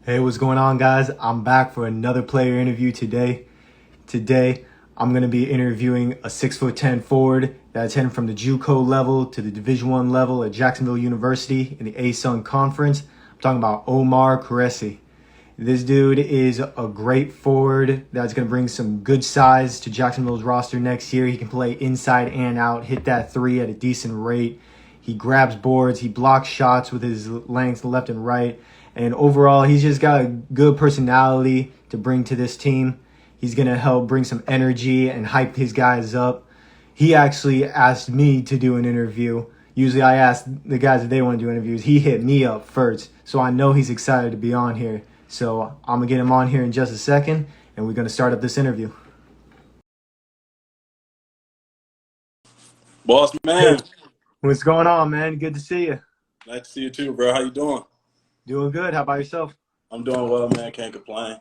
Hey, what's going on, guys? I'm back for another player interview today. Today, I'm going to be interviewing a 6'10" forward that's heading from the JUCO level to the Division I level at Jacksonville University in the ASUN Conference. I'm talking about Oumar Koureissi. This dude is a great forward that's going to bring some good size to Jacksonville's roster next year. He can play inside and out, hit that three at a decent rate. He grabs boards, he blocks shots with his length left and right. And overall, he's just got a good personality to bring to this team. He's going to help bring some energy and hype his guys up. He actually asked me to do an interview. Usually I ask the guys if they want to do interviews. He hit me up first, so I know he's excited to be on here. So I'm going to get him on here in just a second, and we're going to start up this interview. Boss man, What's going on, man? Good to see you. nice to see you too, bro. How you doing? Doing good. How about yourself? I'm doing well, man. Can't complain.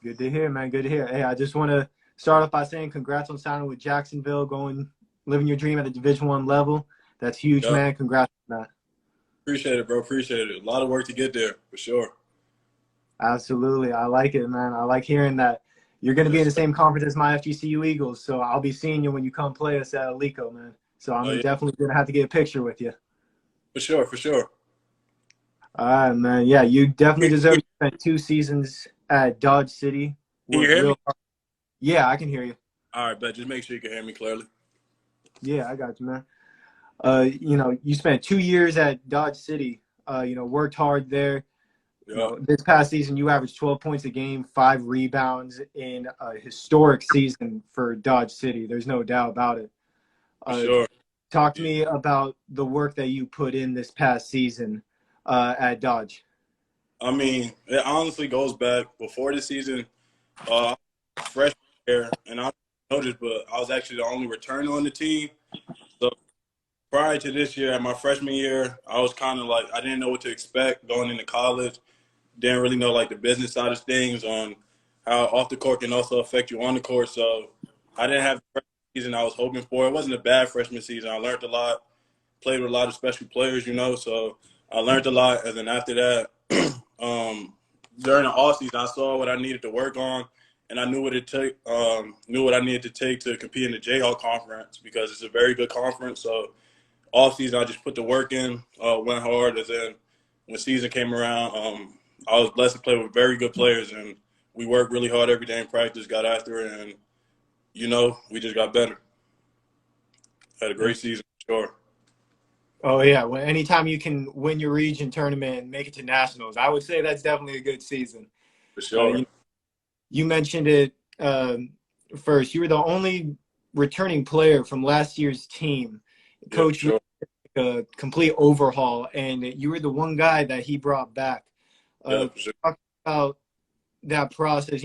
Good to hear, man. Good to hear. Hey, I just want to start off by saying congrats on signing with Jacksonville, living your dream at the Division I level. That's huge, Yep. man. Congrats on that. Appreciate it, bro. Appreciate it. A lot of work to get there, for sure. Absolutely. I like it, man. I like hearing that you're going to be in the same conference as my FGCU Eagles, so I'll be seeing you when you come play us at Alico, man. So I'm Yeah. definitely going to have to get a picture with you. For sure, for sure. All right, man. Yeah, you definitely deserve to spend 2 seasons at Dodge City. Can you hear me? Yeah, I can hear you. All right, but just make sure you can hear me clearly. Yeah, I got you, man. You spent 2 years at Dodge City. Worked hard there. Yeah, This past season, you averaged 12 points a game, 5 rebounds in a historic season for Dodge City. There's no doubt about it. for sure. Talk to me about the work that you put in this past season at Dodge. I mean, it honestly goes back before the season. Freshman year, and I noticed, but I was actually the only returner on the team. So prior to this year, at my freshman year, I was kind of like I didn't know what to expect going into college. Didn't really know like the business side of things on how off the court can also affect you on the court. So I didn't have the freshman season I was hoping for. It wasn't a bad freshman season. I learned a lot, played with a lot of special players, so I learned a lot. And then after that, during the off season, I saw what I needed to work on, and I knew what it took, knew what I needed to take to compete in the Jayhawk conference because it's a very good conference. So off season, I just put the work in, went hard, and then when season came around, I was blessed to play with very good players, and we worked really hard every day in practice, got after it, and we just got better. Had a great season, for sure. Oh, yeah. Well, anytime you can win your region tournament and make it to nationals, I would say that's definitely a good season. For Uh, sure. you, you mentioned it first. You were the only returning player from last year's team. Yeah, for Coach sure. a complete overhaul, and you were the one guy that he brought back. Yeah, for sure. Talk about that process.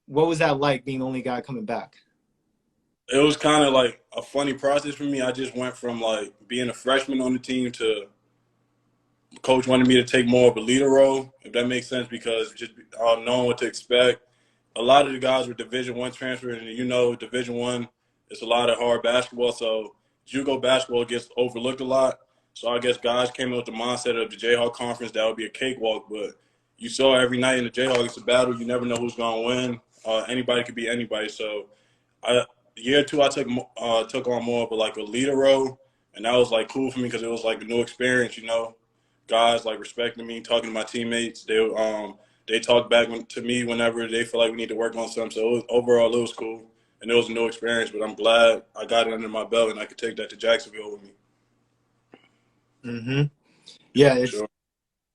What was that like being the only guy coming back? It was kind of like a funny process for me. I just went from like being a freshman on the team to coach wanted me to take more of a leader role, if that makes sense, because just knowing what to expect. A lot of the guys were Division One transfers, and Division One, it's a lot of hard basketball. So JUCO basketball gets overlooked a lot. So I guess guys came in with the mindset of the Jayhawk conference that would be a cakewalk, but you saw every night in the Jayhawk it's a battle. You never know who's going to win. Anybody could be anybody. So year two I took on more of like a leader role, and that was like cool for me because it was like a new experience. Guys like respecting me, talking to my teammates. They talk back to me whenever they feel like we need to work on something. So overall, it was cool, and it was a new experience. But I'm glad I got it under my belt, and I could take that to Jacksonville with me. Mm-hmm. Yeah, Yeah, for sure.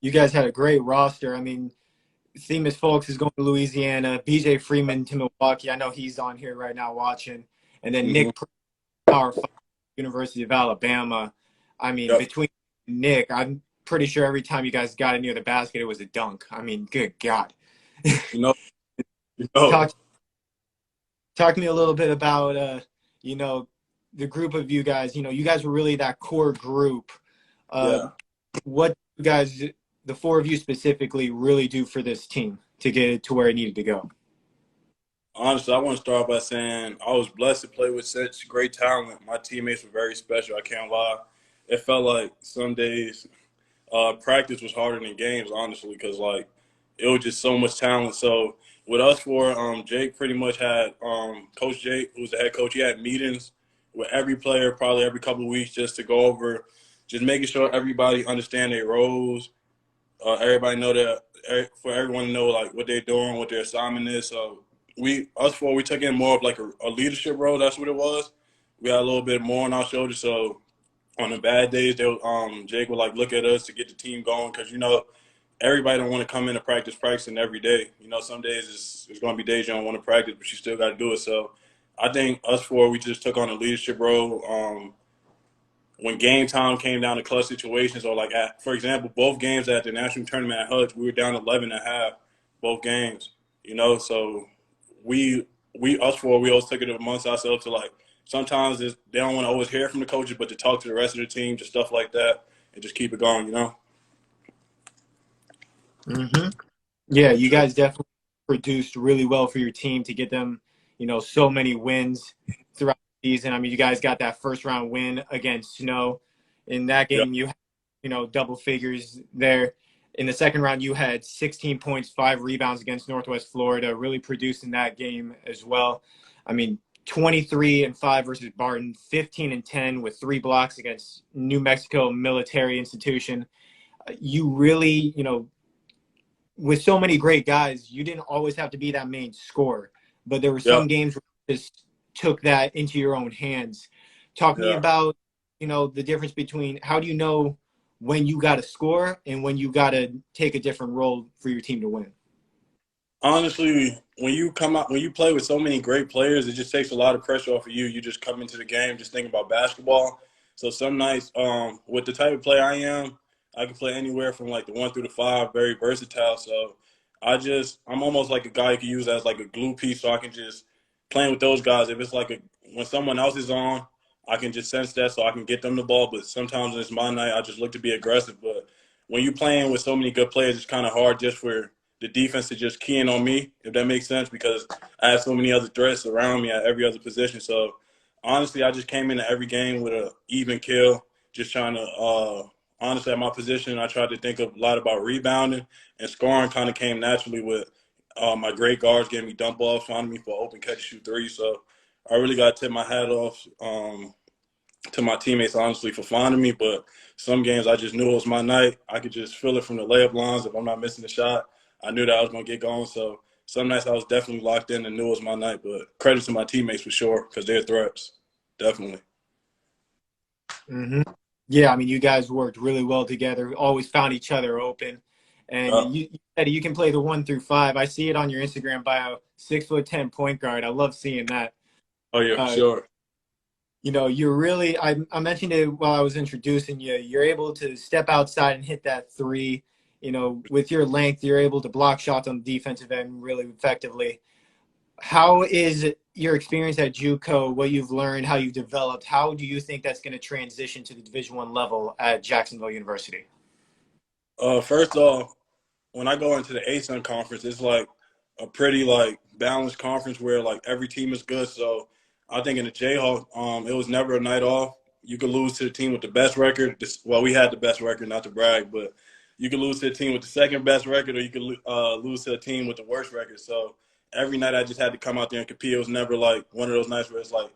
you guys had a great roster. I mean, Themis Folks is going to Louisiana, BJ Freeman to Milwaukee. I know he's on here right now watching. And then Mm-hmm. Nick Power, University of Alabama. I mean, Yep. between Nick, I'm pretty sure every time you guys got it near the basket, it was a dunk. I mean, good God. You know, you know. Talk to me a little bit about, the group of you guys. You guys were really that core group. Yeah. What you guys, the 4 of you specifically, really do for this team to get it to where it needed to go? Honestly, I want to start by saying I was blessed to play with such great talent. My teammates were very special. I can't lie. It felt like some days practice was harder than games, honestly, because like it was just so much talent. So with us four, Jake pretty much had Coach Jake, who's the head coach. He had meetings with every player probably every couple of weeks just to go over, just making sure everybody understand their roles. Everybody know that for everyone to know like what they're doing, what their assignment is. So us four, we took in more of like a leadership role. That's what it was. We had a little bit more on our shoulders. So on the bad days, Jake would like look at us to get the team going because everybody don't want to come into practicing every day. Some days it's going to be days you don't want to practice, but you still got to do it. So I think us four, we just took on a leadership role. When game time came down to clutch situations, or like for example, both games at the national tournament at Hutch, we were down 11 and a half, both games. So we us four, we always took it amongst ourselves to like sometimes they don't want to always hear from the coaches, but to talk to the rest of the team, just stuff like that, and just keep it going. Mm-hmm. Yeah, you guys definitely produced really well for your team to get them, so many wins throughout the season. I mean, you guys got that first round win against Snow. In that Yep. game, you had, double figures there. In the second round, you had 16 points, 5 rebounds against Northwest Florida, really produced in that game as well. I mean, 23-5 versus Barton, 15-10 with 3 blocks against New Mexico Military Institution. You really, with so many great guys, you didn't always have to be that main scorer, but there were Yep. some games where you just took that into your own hands. Talk to me Yeah. about, the difference between how do you know when you got to score and when you got to take a different role for your team to win? Honestly, when you play with so many great players, it just takes a lot of pressure off of you. You just come into the game just thinking about basketball. So some nights, with the type of player I am, I can play anywhere from like the 1 through the 5, very versatile. So I'm almost like a guy you can use as like a glue piece. So I can just playing with those guys. If it's like when someone else is on, I can just sense that so I can get them the ball. But sometimes when it's my night, I just look to be aggressive. But when you're playing with so many good players, it's kind of hard just for the defense to just key in on me, if that makes sense, because I have so many other threats around me at every other position. So honestly, I just came into every game with an even kill, just trying to honestly at my position, I tried to think a lot about rebounding, and scoring kind of came naturally with my great guards getting me dump balls, finding me for open catch, shoot three. So I really got to tip my hat off to my teammates, honestly, for finding me. But some games I just knew it was my night. I could just feel it from the layup lines. If I'm not missing a shot, I knew that I was going to get going. So some nights I was definitely locked in and knew it was my night. But credit to my teammates for sure, because they're threats. Definitely. Mm-hmm. Yeah, I mean, you guys worked really well together, always found each other open. And you said you can play the 1 through 5. I see it on your Instagram bio, 6'10" point guard. I love seeing that. Oh, yeah, for sure. You're really, I mentioned it while I was introducing you, you're able to step outside and hit that three. With your length, you're able to block shots on the defensive end really effectively. How is your experience at JUCO, what you've learned, how you've developed, how do you think that's going to transition to the Division I level at Jacksonville University? First off, when I go into the ASUN conference, it's like a pretty like balanced conference where like every team is good. So I think in the Jayhawk, it was never a night off. You could lose to the team with the best record. Well, we had the best record, not to brag, but you could lose to the team with the second best record, or you could lose to a team with the worst record. So every night I just had to come out there and compete. It was never like one of those nights where it's like,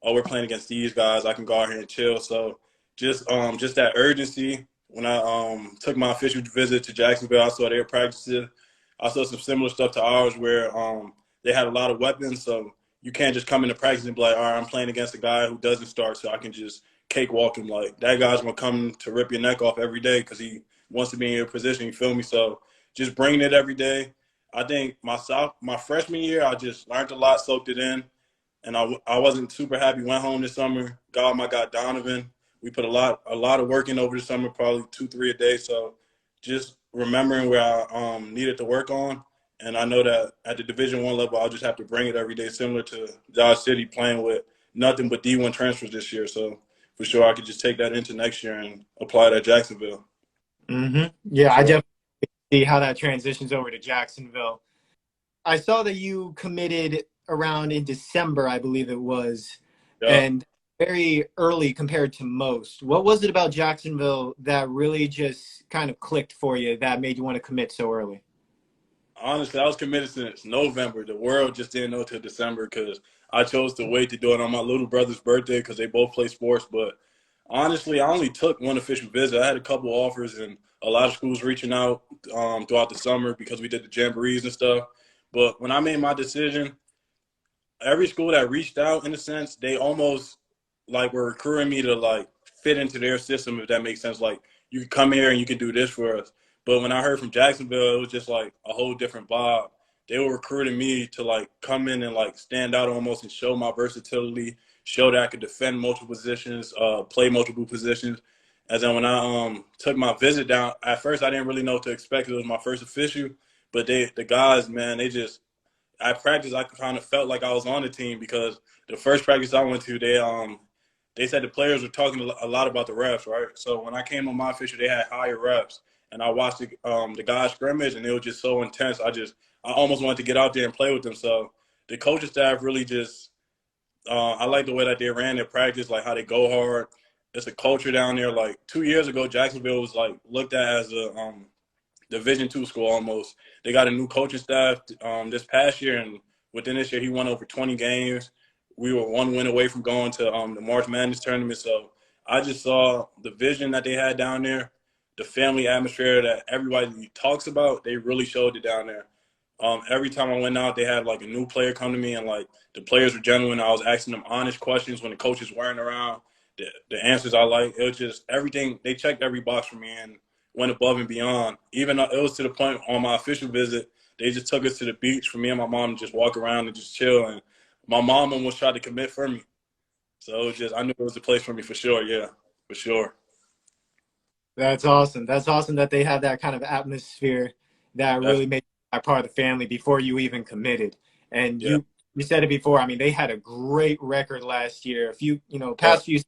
oh, we're playing against these guys. I can go out here and chill. So just that urgency. When I took my official visit to Jacksonville, I saw their practices. I saw some similar stuff to ours where they had a lot of weapons. So you can't just come into practice and be like, all right, I'm playing against a guy who doesn't start, so I can just cakewalk him. Like that guy's gonna come to rip your neck off every day because he wants to be in your position. You feel me? So just bringing it every day. I think my freshman year, I just learned a lot, soaked it in, and I wasn't super happy. Went home this summer, got my guy Donovan. We put a lot of work in over the summer, probably 2-3 a day. So just remembering where I needed to work on, and I know that at the Division I level, I'll just have to bring it every day, similar to Dodge City playing with nothing but D1 transfers this year. So for sure, I could just take that into next year and apply it at Jacksonville. Mm-hmm. Yeah, I Sure. definitely see how that transitions over to Jacksonville. I saw that you committed around in December, I believe it was, Yeah. and very early compared to most. What was it about Jacksonville that really just kind of clicked for you that made you want to commit so early? Honestly, I was committed since November. The world just didn't know till December because I chose to wait to do it on my little brother's birthday because they both play sports. But honestly, I only took one official visit. I had a couple offers and a lot of schools reaching out throughout the summer because we did the jamborees and stuff. But when I made my decision, every school that reached out, in a sense, they almost like were recruiting me to like fit into their system, if that makes sense. Like you can come here and you can do this for us. But when I heard from Jacksonville, it was just like a whole different vibe. They were recruiting me to like come in and like stand out almost and show my versatility, show that I could defend multiple positions, play multiple positions. As then when I took my visit down, at first I didn't really know what to expect. It was my first official, but the guys, man, they just at practice, I kind of felt like I was on the team because the first practice I went to, they said the players were talking a lot about the refs, right? So when I came on my official, they had higher refs, and I watched the guys scrimmage, and it was just so intense. I almost wanted to get out there and play with them. So the coaching staff really just I like the way that they ran their practice, like how they go hard. It's a culture down there. Like 2 years ago, Jacksonville was like looked at as a Division II school almost. They got a new coaching staff this past year, and within this year, he won over 20 games. We were one win away from going to the March Madness tournament. So I just saw the vision that they had down there, the family atmosphere that everybody talks about. They really showed it down there. Every time I went out, they had like a new player come to me, and like the players were genuine. I was asking them honest questions when the coaches weren't around. The answers I like, it was just everything. They checked every box for me and went above and beyond. Even though it was to the point on my official visit, they just took us to the beach for me and my mom to just walk around and just chill. And my mom almost tried to commit for me. So it was just, I knew it was a place for me for sure. Yeah, for sure. That's awesome. That's awesome that they have that kind of atmosphere that That's, really makes you a part of the family before you even committed. And yeah. you said it before. I mean, they had a great record last year. A few, Yeah. past few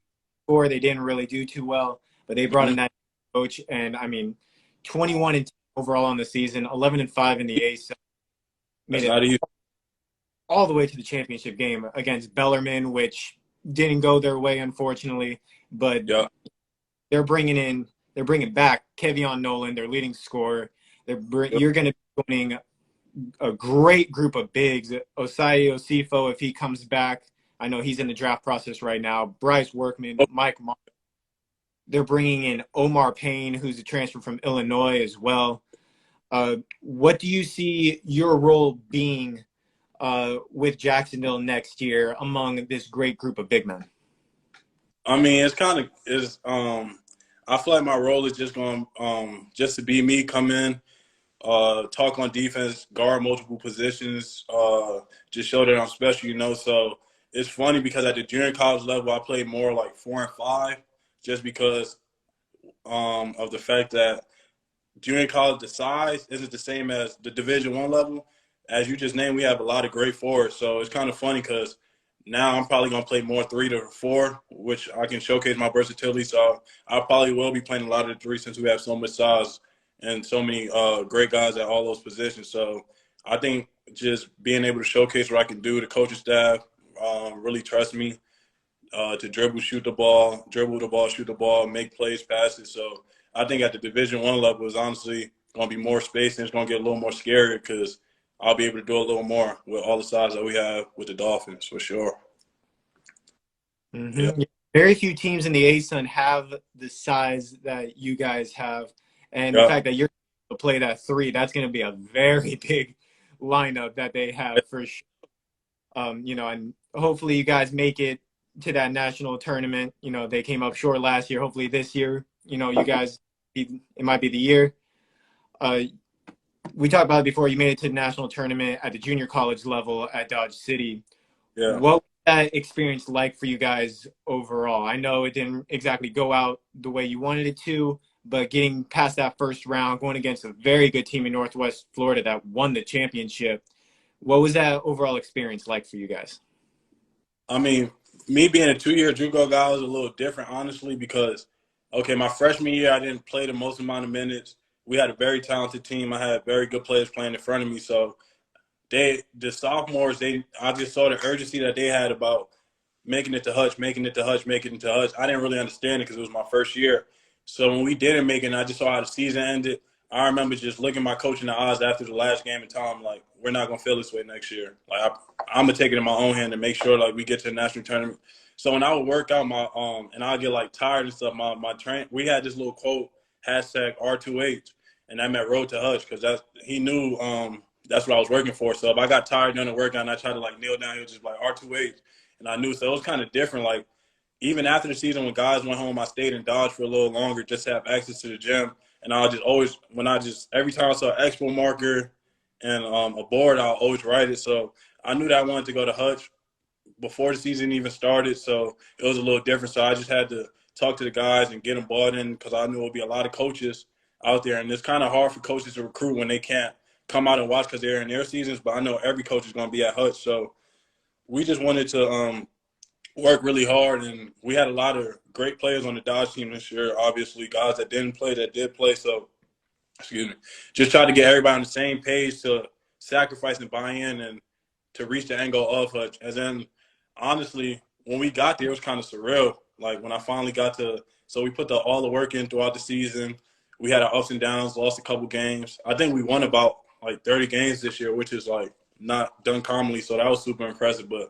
before they didn't really do too well, but they brought Mm-hmm. in that coach, and I mean, 21-10 overall on the season, 11-5 in the ACE, made That's it not easy. all the way to the championship game against Bellarmine, which didn't go their way, unfortunately. But Yeah. they're bringing back Kevion Nolan, their leading scorer. Yeah. You're going to be joining a great group of bigs. Osai Osifo, if he comes back, I know he's in the draft process right now. Bryce Workman, Oh, Mike Mark. They're bringing in Omar Payne, who's a transfer from Illinois as well. What do you see your role being with Jacksonville next year among this great group of big men? I mean, it's kind of is. I feel like my role is just going just to be me, come in, talk on defense, guard multiple positions, just show that I'm special, So it's funny because at the junior college level, I played more like 4 and 5, just because of the fact that junior college, the size isn't the same as the Division I level. As you just named, we have a lot of great forwards, so it's kind of funny because now I'm probably gonna play more 3 to 4, which I can showcase my versatility. So I probably will be playing a lot of the three since we have so much size and so many great guys at all those positions. So I think just being able to showcase what I can do, the coaching staff really trust me to dribble, dribble the ball, shoot the ball, make plays, passes. So I think at the Division I level is honestly going to be more space, and it's going to get a little more scary because I'll be able to do a little more with all the size that we have with the Dolphins for sure. Yeah. Mm-hmm. Very few teams in the ASUN have the size that you guys have, and the Yeah. fact that you're able to play that three, that's going to be a very big lineup that they have for sure. And hopefully you guys make it to that national tournament. They came up short last year. Hopefully this year, you guys, it might be the year. We talked about it before. You made it to the national tournament at the junior college level at Dodge City. Yeah. What was that experience like for you guys overall? I know it didn't exactly go out the way you wanted it to, but getting past that first round, going against a very good team in Northwest Florida that won the championship, what was that overall experience like for you guys? I mean, me being a 2-year JUCO guy was a little different, honestly, because okay, my freshman year I didn't play the most amount of minutes. We had a very talented team. I had very good players playing in front of me, so the sophomores, I just saw the urgency that they had about making it to Hutch, making it to Hutch, making it to Hutch. I didn't really understand it because it was my first year. So when we didn't make it, and I just saw how the season ended. I remember just looking my coach in the eyes after the last game and telling him, like, we're not going to feel this way next year. Like, I'm going to take it in my own hand and make sure, like, we get to the national tournament. So when I would work out and I'd get, like, tired and stuff, my train, we had this little quote, hashtag R2H, and that meant road to Hutch because he knew that's what I was working for. So if I got tired during the workout and I tried to, like, kneel down, he was just like, R2H. And I knew. So it was kind of different. Like, even after the season when guys went home, I stayed in Dodge for a little longer just to have access to the gym. And I'll just always, every time I saw an expo marker and a board, I'll always write it. So I knew that I wanted to go to Hutch before the season even started. So it was a little different. So I just had to talk to the guys and get them bought in because I knew it would be a lot of coaches out there. And it's kind of hard for coaches to recruit when they can't come out and watch because they're in their seasons. But I know every coach is going to be at Hutch. So we just wanted to work really hard, and we had a lot of great players on the Dodge team this year. Obviously, guys that didn't play, that did play. So, excuse me, just try to get everybody on the same page to sacrifice and buy in, and to reach the end goal of Hutch. And then, honestly, when we got there, it was kind of surreal. Like when I finally got to, so we put all the work in throughout the season. We had our ups and downs, lost a couple games. I think we won about like 30 games this year, which is like not done commonly. So that was super impressive. But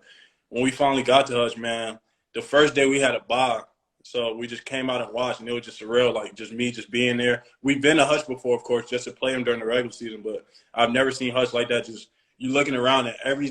when we finally got to Hutch, man, the first day we had a bye. So we just came out and watched, and it was just surreal, like just me just being there. We've been to Hutch before, of course, just to play them during the regular season, but I've never seen Hutch like that. Just you looking around at every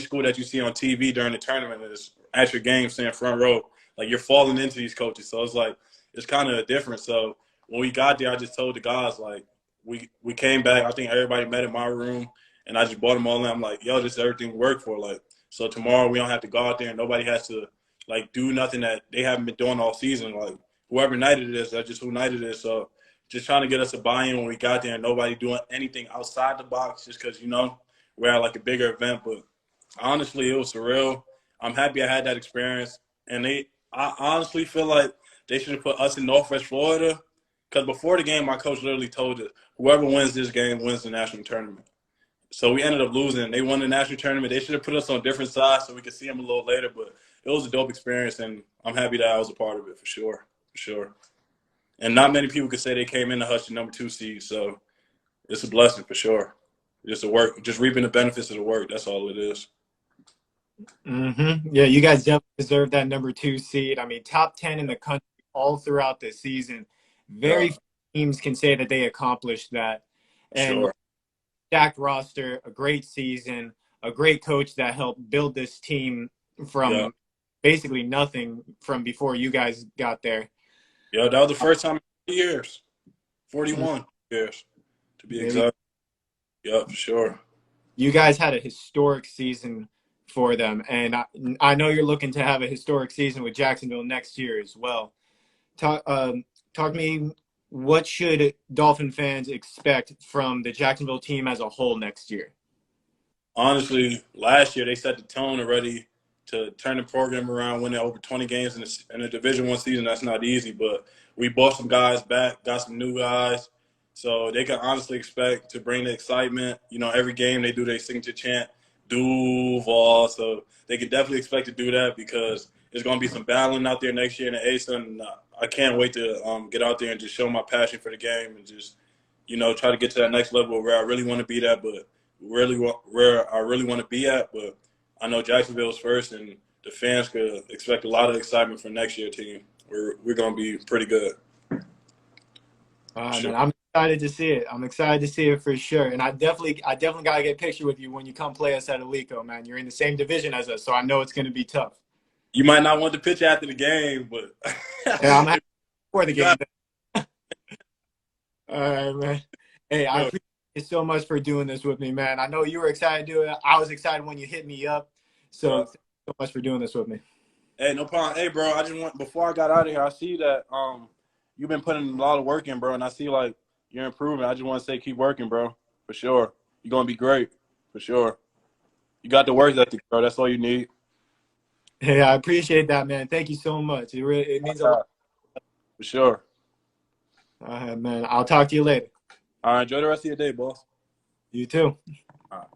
school that you see on TV during the tournament is at your game saying front row. Like you're falling into these coaches. So it's like it's kind of different. So when we got there, I just told the guys, like, we came back. I think everybody met in my room, and I just brought them all in. I'm like, yo, this is everything we work for. Like, so tomorrow we don't have to go out there and nobody has to like do nothing that they haven't been doing all season. Like whoever night it is, that's just who night it is. So just trying to get us a buy-in when we got there and nobody doing anything outside the box just because, we're at like a bigger event. But honestly, it was surreal. I'm happy I had that experience. And I honestly feel like they should have put us in Northwest Florida because before the game, my coach literally told us, whoever wins this game wins the national tournament. So we ended up losing. They won the national tournament. They should have put us on different sides so we could see them a little later. But it was a dope experience, and I'm happy that I was a part of it for sure. For sure. And not many people could say they came in the Hutch the #2 seed. So it's a blessing for sure. Just reaping the benefits of the work. That's all it is. Yeah, you guys definitely deserve that #2 seed. I mean, top 10 in the country all throughout the season. Very few teams can say that they accomplished that. And Sure. stacked roster, a great season, a great coach that helped build this team from basically nothing from before you guys got there. Yeah, that was the first time in 40 years. 41 years, to be exact. Yeah, for sure. You guys had a historic season for them, and I know you're looking to have a historic season with Jacksonville next year as well. Talk to me. What should Dolphin fans expect from the Jacksonville team as a whole next year? Honestly, last year they set the tone already to turn the program around, winning over 20 games in a Division I season. That's not easy, but we brought some guys back, got some new guys, so they can honestly expect to bring the excitement. Every game they do their signature chant, Duval, so they can definitely expect to do that because there's going to be some battling out there next year in the ASA, and I can't wait to get out there and just show my passion for the game and just, try to get to that next level where I really want to be at, but where I really want to be at. But I know Jacksonville's first, and the fans could expect a lot of excitement from next year's team. We're going to be pretty good. Man, I'm excited to see it. I'm excited to see it for sure. And I definitely got to get a picture with you when you come play us at Alico, man. You're in the same division as us, so I know it's going to be tough. You might not want the picture after the game, but yeah, I'm happy for the game. All right, man. Hey, I appreciate you so much for doing this with me, man. I know you were excited to do it. I was excited when you hit me up. So thank you so much for doing this with me. Hey, no problem. Hey, bro, before I got out of here, I see that you've been putting a lot of work in, bro, and I see like you're improving. I just want to say keep working, bro, for sure. You're gonna be great, for sure. You got the work ethic, bro. That's all you need. Hey, I appreciate that, man. Thank you so much. It means a lot. For sure. All right, man. I'll talk to you later. All right, enjoy the rest of your day, boss. You too. All right.